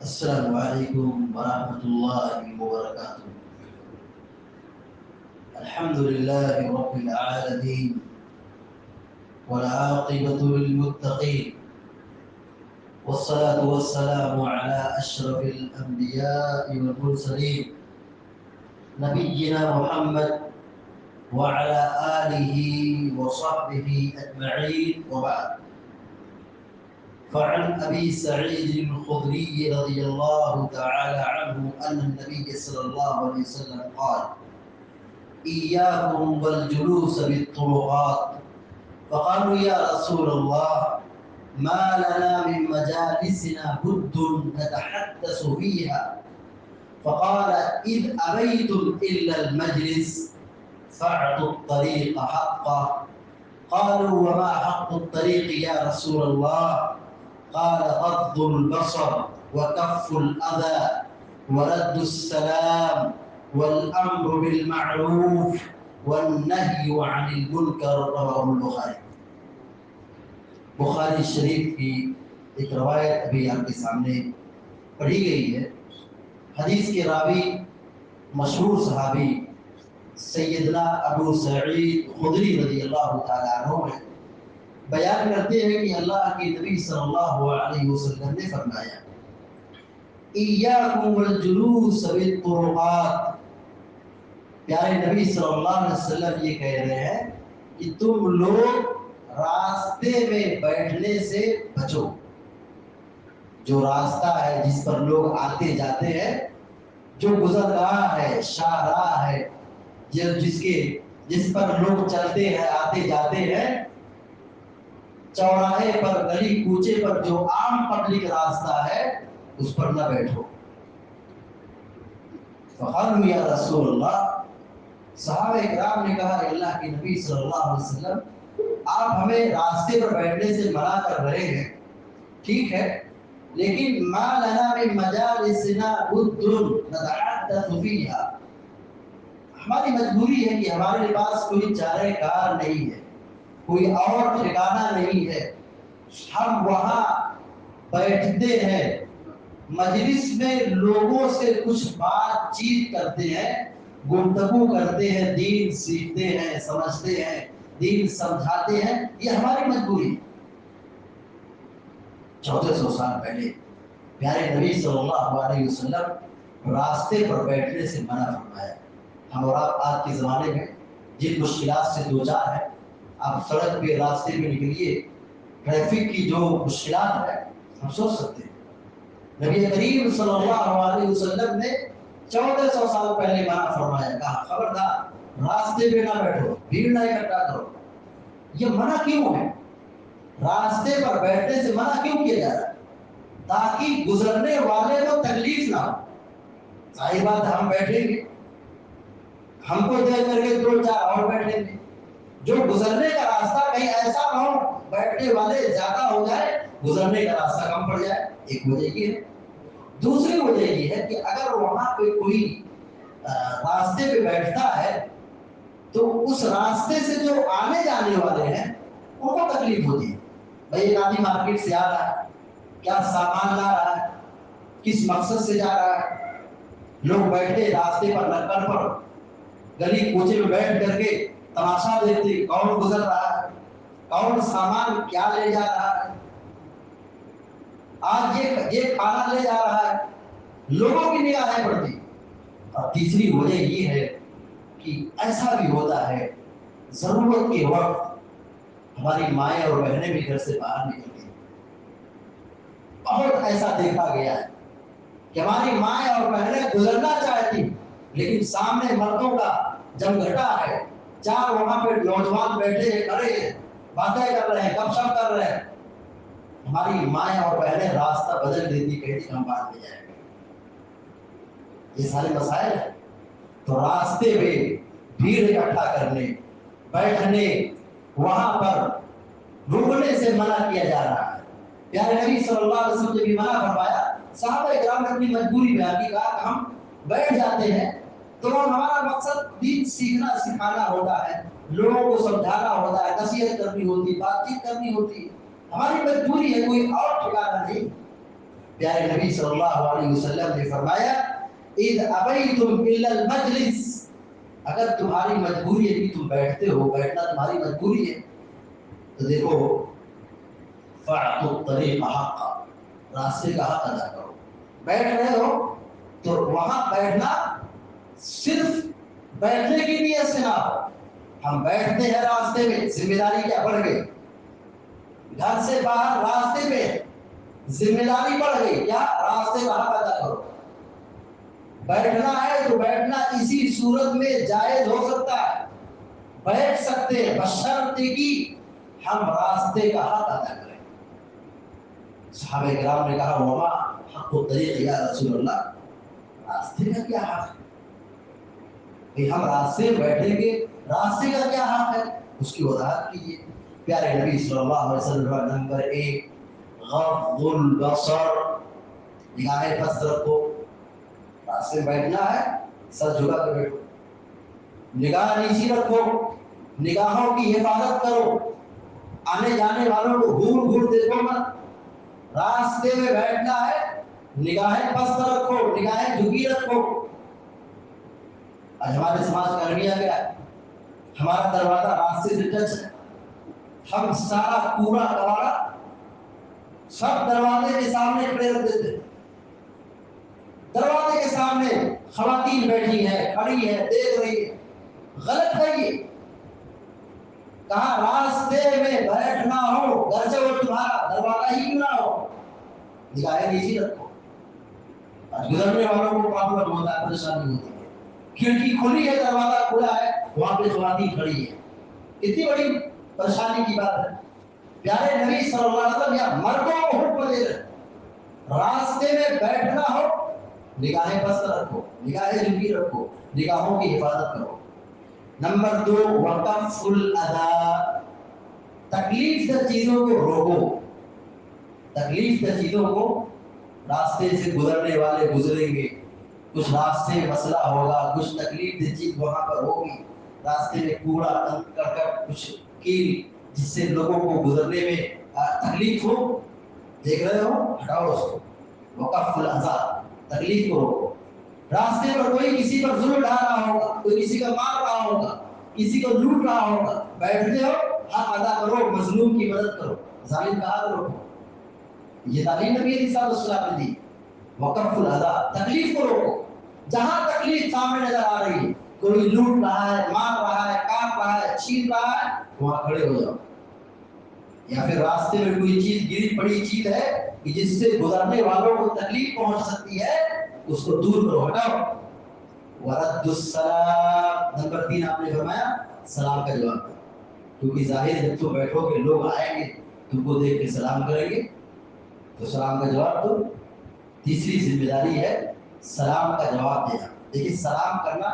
السلام عليكم ورحمة الله وبركاته. الحمد لله رب العالمين والعاقبة للمتقين والصلاة والسلام على أشرف الأنبياء والمرسلين نبينا محمد وعلى آله وصحبه أجمعين وبعد. فعن أبي سعيد الخدري رضي الله تعالى عنه أن النبي صلى الله عليه وسلم قال: إياكم والجلوس بالطرقات. فقالوا يا رسول الله ما لنا من مجالسنا بد نتحدث فيها. فقال: إذ أبيتم إلا المجلس فاعطوا الطريق حقه. قالوا: وما حق الطريق يا رسول الله؟ قال: غض البصر وكف الأذى ورد السلام والأمر بالمعروف والنهي عن المنكر. رواه البخاری. بخاری شریف کی ایک روایت ابھی آپ کے سامنے پڑھی گئی ہے. حدیث کے راوی مشہور صحابی سیدنا ابو سعید خدری رضی اللہ تعالیٰ عنہ ہیں. بیان کرتے ہیں کہ اللہ کے نبی صلی اللہ علیہ وسلم نے فرمایا: ایاکم والجلوس بالطرقات. پیارے نبی صلی اللہ علیہ وسلم یہ کہہ رہے ہیں کہ تم لوگ راستے میں بیٹھنے سے بچو. جو راستہ ہے جس پر لوگ آتے جاتے ہیں، جو گزرگاہ ہے، شاہراہ ہے، جس پر لوگ چلتے ہیں آتے جاتے ہیں، چوراہے پر، گلی کوچے پر جو عام پبلک راستہ ہے اس پر نہ بیٹھو. فقالوا یا رسول اللہ. صحابہ کرام نے کہا: اللہ کے نبی صلی اللہ علیہ وسلم، آپ ہمیں راستے پر بیٹھنے سے منع کر رہے ہیں، ٹھیک ہے، لیکن ما لنا من مجالسنا بد نتحدث فیہا. ہماری مجبوری ہے کہ ہمارے پاس کوئی چارہ کار نہیں ہے، کوئی اور ٹھکانہ نہیں ہے، ہم وہاں بیٹھتے ہیں، مجلس میں لوگوں سے کچھ بات چیت کرتے ہیں، گفتگو کرتے ہیں، دین سیکھتے ہیں، سمجھتے ہیں، دین سمجھاتے ہیں. یہ ہماری مجبوری. 1400 سال پہلے پیارے نبی صلی اللہ علیہ وسلم راستے پر بیٹھنے سے منع فرمایا. ہم اور آپ آج کے زمانے میں جن مشکلات سے دوچار ہیں، آپ سڑک پہ راستے پہ نکلیے، ٹریفک کی جو مشکلات ہے ہم سوچ سکتے ہیں. نبی کریم صلی اللہ علیہ وسلم نے 1400 سال پہلے منع فرمایا، کہا خبردار راستے پہ نہ بیٹھو، بھیڑ نہ اکٹھا کرو. یہ منع کیوں ہے؟ راستے پر بیٹھنے سے منع کیوں کیا جا رہا ہے؟ تاکہ گزرنے والے کو تکلیف نہ ہو. ظاہر بات ہم بیٹھیں گے، ہم کو دیکھ کر کے 2-4 اور بیٹھیں گے. جو گزرنے کا راستہ کہیں ایسا نہ ہو بیٹھنے والے زیادہ ہو جائے، گزرنے کا راستہ کم پڑ جائے. ایک وجہ یہ ہے. دوسری وجہ یہ ہے کہ اگر وہاں پہ کوئی راستے پہ بیٹھتا ہے تو اس راستے سے جو آنے جانے والے ہیں ان کو تکلیف ہوتی ہے. بھائی ایک آدمی مارکیٹ سے آ رہا ہے، کیا سامان لا رہا ہے، کس مقصد سے جا رہا ہے. لوگ بیٹھے راستے پر، نکڑ پر، گلی کوچے میں بیٹھ کر کے تماشا دیکھتے، کون گزر رہا ہے، کون سامان کیا لے جا رہا ہے، آج یہ کھانا لے جا رہا ہے. لوگوں کی نگاہیں پڑتی. اور تیسری وجہ یہ ہے کہ ایسا بھی ہوتا ہے ضرورت کے وقت ہماری مائیں اور بہنیں بھی گھر سے باہر نکلتی ہیں. بہت ایسا دیکھا گیا ہے کہ ہماری مائیں اور بہنیں گزرنا چاہتی لیکن سامنے مردوں کا جمگھٹا ہے، 4 وہاں پہ نوجوان بیٹھے ہیں، کھڑے ہیں، باتیں کر رہے ہیں، گپ شپ کر رہے ہیں. ہماری مائیں اور بہنیں راستہ بدل دیتی، کہتی ہم بعد میں جائیں گے. یہ سارے مسائل ہیں. تو راستے پہ بھیڑ اکٹھا کرنے، بیٹھنے، وہاں پر رکنے سے منع کیا جا رہا ہے. پیارے نبی صلی اللہ علیہ وسلم نے بھی منع فرمایا. صحابہ کرام نے اپنی مجبوری بیان کی، کہا کہ ہم بیٹھ جاتے ہیں تو ہمارا مقصد دین سیکھنا سکھانا ہوتا ہے، لوگوں کو سمجھانا ہوتا ہے، نصیحت کرنی ہوتی، بات چیت کرنی ہوتی. ہماری مجبوری ہے، کوئی اور ٹھکانہ نہیں. प्यारे नबी सल्लल्लाहु अलैहि वसल्लम ने फरमाया इद अबैतुम इल्लल मजलिस, अगर तुम्हारी मजबूरी है कि तुम बैठते हो, बैठना तुम्हारी मजबूरी है, तो देखो फ़अतु तरीक़ हक़्क़ा, रास्ते का हक अदा करो। बैठ रहे हो तो वहां बैठना सिर्फ बैठने की नीयत से ना हो। हम बैठते हैं रास्ते में, जिम्मेदारी क्या बढ़ गई, घर से बाहर रास्ते में जिम्मेदारी बढ़ गई, क्या रास्ते का हक अदा करो। बैठना है तो बैठना इसी सूरत में जायज हो सकता है, बैठ सकते हैं, बशर्ते कि हम रास्ते का हक अदा करें। सहाबे किराम ने कहा वमा हक़्क़ु तरीक़ या रसूलल्लाह, रास्ते का क्या हक है भाई, हम रास्ते में बैठेंगे, रास्ते का क्या हक है, उसकी वजाहत कीजिए। प्यारे नबी सल्लल्लाहु अलैहि वसल्लम नंबर 1 गज़्ज़ुल बसर, निगाहें पस्त रखो। रास्ते में बैठना है, सर झुका कर बैठो, निगाह नीची रखो, निगाहों की हिफाजत करो, आने जाने वालों को घूर घूर देखो मत। रास्ते में बैठना है, निगाहें पस्त रखो, निगाहें झुकी रखो। आज हमारे समाज का रवैया क्या है, हमारा दरवाजा रास्ते से टच है, हम सारा कूड़ा कबाड़ा सब दरवाजे के सामने खड़े रख देते हैं। दरवाजे के सामने खवातीन बैठी है, खड़ी है, देख रही है, गलत है ये। कहा रास्ते में बैठना हो, घर से वो तुम्हारा दरवाजा ही क्यों ना हो, निगाहें नीचे रखो। गुजरने वालों को प्रॉब्लम होता है, परेशानी होती है, खिड़की खुली है, दरवाजा खुला है, वहां पे खवातीन खड़ी है, कितनी बड़ी परेशानी की बात है। प्यारे नबी सल्लल्लाहु अलैहि वसल्लम या मर्दों को हुक्म दे रहे, रास्ते में बैठना हो, निगाहें पस्त रखो, निगाहें झुकी रखो, निगाहों की हिफाजत करो। नंबर 2 वक़फ़ुल अदा, तकलीफ दर चीजों को रोको। तकलीफ दर चीजों को, रास्ते से गुजरने वाले गुजरेंगे, कुछ रास्ते में मसला होगा, कुछ तकलीफ दर चीज वहां पर होगी, रास्ते में कूड़ा करकट कुछ कील जिससे लोगों को गुजरने में तकलीफ हो, देख रहे हो, हटाओ उसको। वक़फ़ुल अदा, तकलीफ को रोको। रास्ते पर कोई किसी पर जुल्म ढा रहा होगा, कोई किसी का मार रहा होगा, किसी को लूट रहा होगा, बैठते हो, हक अदा करो, मजलूम की मदद करो, जालिम का हक रोको। ये तालीम नबी सल्लल्लाहु ने दी। वक़फ़ुल अदा, तकलीफ को रोको। जहां तकलीफ सामने नजर आ रही है, कोई लूट रहा है, मार रहा है, काट रहा है, छीन रहा है, वहां खड़े हो जाओ। या फिर रास्ते में कोई चीज गिरी पड़ी चीज है कि जिससे गुजरने वालों को तकलीफ पहुंच सकती है, उसको दूर करो, हटाओ। वरद्दुस सलाम, नंबर 3 आपने फरमाया सलाम का जवाब दो, क्योंकि जाहिर जब तुम बैठोगे लोग आएंगे तुमको देख के सलाम करेंगे, तो सलाम का जवाब दो। तीसरी जिम्मेदारी है सलाम का जवाब देना। देखिए सलाम करना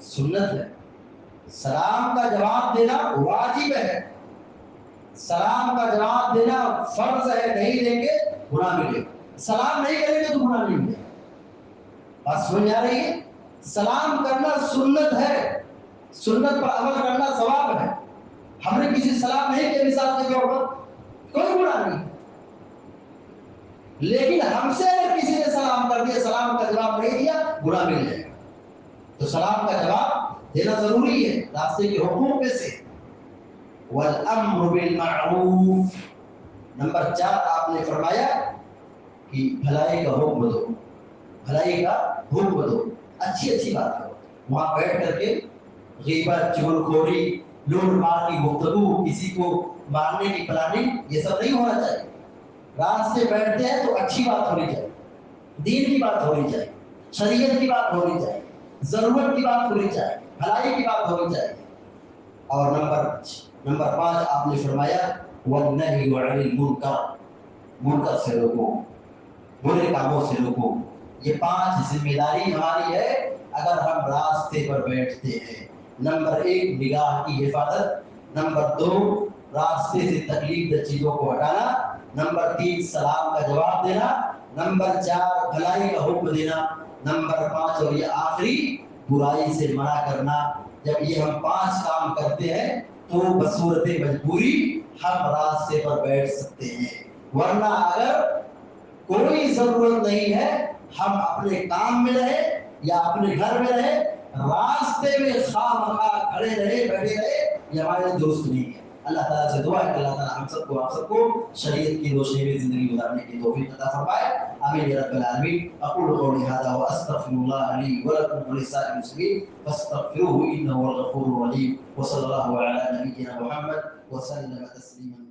सुन्नत है, सलाम का जवाब देना वाजिब है, सलाम का जवाब देना फर्ज है, नहीं देंगे गुनाह मिलेगा। सलाम नहीं करेंगे तो गुनाह नहीं मिलेगा। बात समझ आ रही है? सलाम करना सुन्नत है, सुन्नत पर अमल करना सवाब है। हमने किसी सलाम नहीं किया मिसाल के तौर पर, कोई गुनाह नहीं, लेकिन हमसे अगर किसी ने सलाम कर दिया, सलाम का जवाब नहीं दिया, गुनाह मिल जाएगा। तो सलाम का जवाब देना जरूरी है, रास्ते के हुकूक में से। वल अम्रु बिल मारूफ, नंबर 4 आपने फरमाया कि भलाई का हुक्म दो, भलाई का हुक्म दो, अच्छी अच्छी बात करो। वहां बैठ करके गीबत, चुगलखोरी, लूट मार की गुफ्तगू, किसी को मारने की प्लानिंग, ये सब नहीं होना चाहिए। रास्ते बैठते हैं तो अच्छी बात होनी चाहिए, दीन की बात होनी चाहिए, शरीयत की बात होनी चाहिए, जरूरत की बात होनी चाहिए, भलाई की बात होनी चाहिए। और नंबर 5 आपने फरमाया वन्नही अनिल मुनकर, मुनकर से रोको, बुरे कामों से रोको। ये 5 जिम्मेदारी हमारी है अगर हम रास्ते पर बैठते हैं। नंबर 1 निगाह की हिफाजत, नंबर 2 रास्ते से तकलीफ दे चीजों को हटाना, नंबर 3 सलाम का जवाब देना, नंबर 4 भलाई का हुक्म देना, नंबर 5 और ये आखिरी बुराई से मना करना। जब ये हम 5 काम करते हैं तो बसूरत मजबूरी हम रास्ते पर बैठ सकते हैं, वरना अगर کوئی ضرورت نہیں ہے ہم اپنے کام میں رہے یا اپنے گھر میں رہے راستے میں خواہ کھڑے رہے بیٹھے رہے یہ ہمارے دوست نہیں ہے. اللہ تعالیٰ سے دعا ہے کہ اللہ تعالیٰ ہم سب کو آپ سب کو شریعت کی روشنی میں زندگی گزارنے کی توفیق عطا فرمائے. آمین یا رب العالمین. اقول قولی هذا واستغفر الله لي ولكم ولسائر المسلمين فاستغفروه انه هو الغفور الرحيم. وصلى الله على نبينا محمد وسلم تسليما